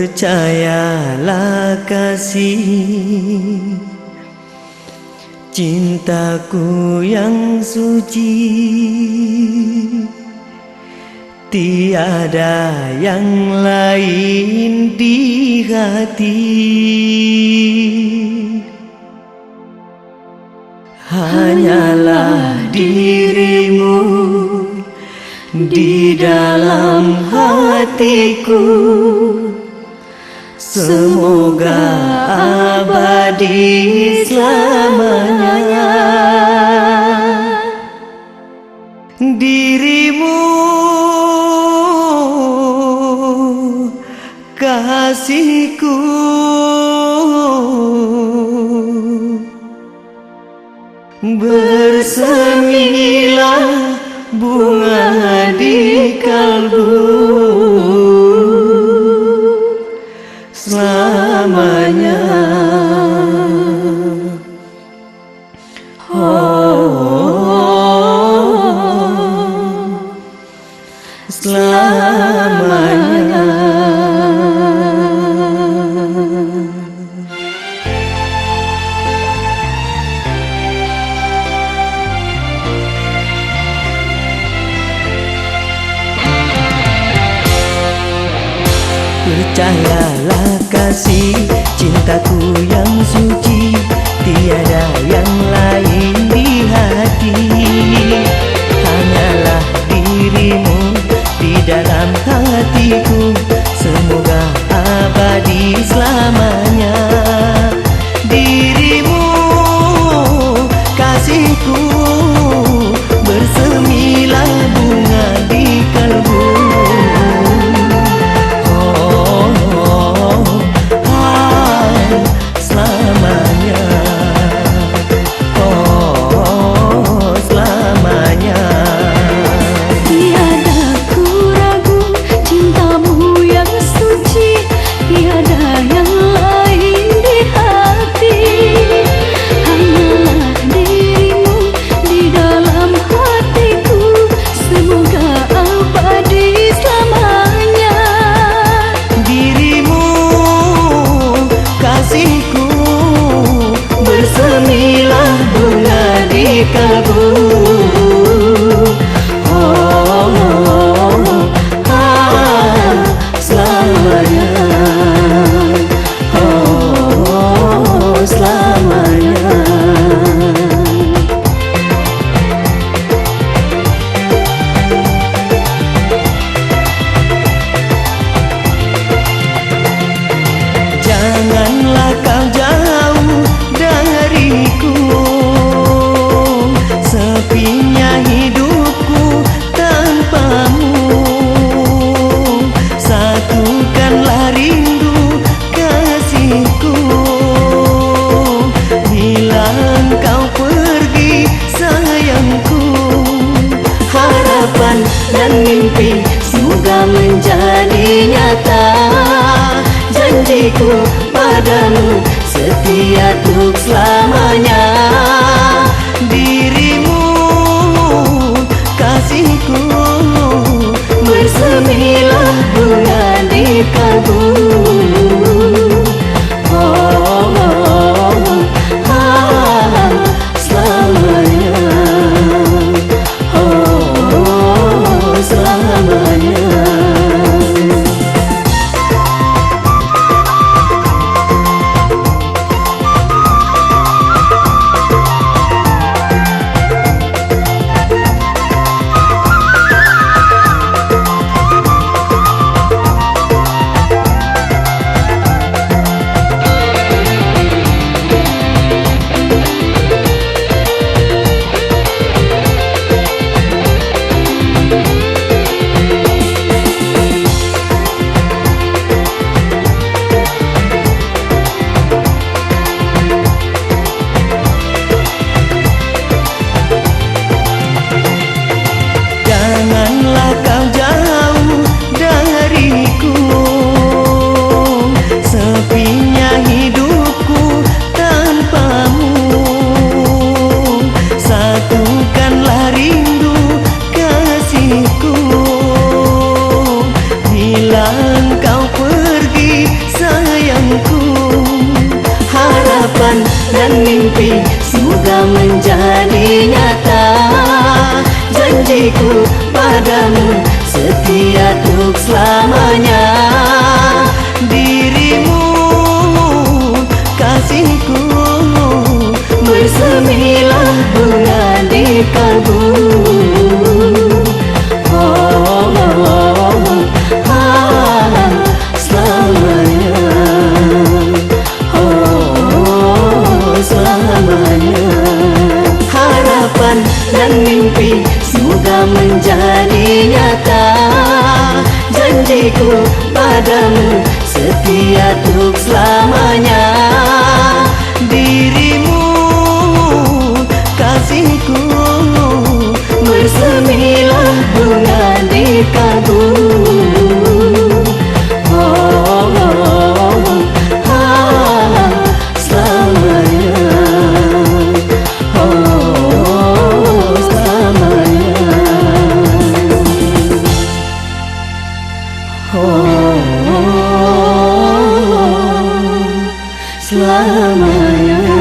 Percayalah kasih, cintaku yang suci, tiada yang lain di hati. Hanyalah dirimu di dalam hatiku, semoga abadi selamanya. Dirimu kasihku, bersemilah bunga di kalbu selamanya. Selamanya. Percayalah kasih, cintaku yang suci, tiada yang lain di hati. Hanyalah dirimu di dalam hatiku, semoga abadi selamanya. Dirimu kasihku, bersemilah bunga di kalbu selamanya. Selamanya. Tiada ku ragu cintamu yang suci, tiada yang lain di hati. Hanyalah dirimu di dalam hatiku, semoga abadi selamanya. Dirimu kasihku, bersemilah bunga di kalbu selamanya. Selamanya. Janganlah kau jauh dariku, sepinya hidupku tanpamu. Satukanlah rindu kasihku, bila engkau pergi sayangku. Harapan dan mimpi semoga menjadi nyata. Janjiku padamu setia untuk selamanya. Dirimu kasihku, bersemilah bunga di kalbu selamanya. Selamanya. nyata. Janjiku padamu setia untuk selamanya. Dirimu kasihku, bersemilah bunga di kalbu. Selamanya, selamanya. Harapan dan mimpi semoga menjadi nyata. Janjiku padamu setia untuk selamanya. Dirimu kasihku, bersemilah bunga di kalbu. Selamanya, selamanya.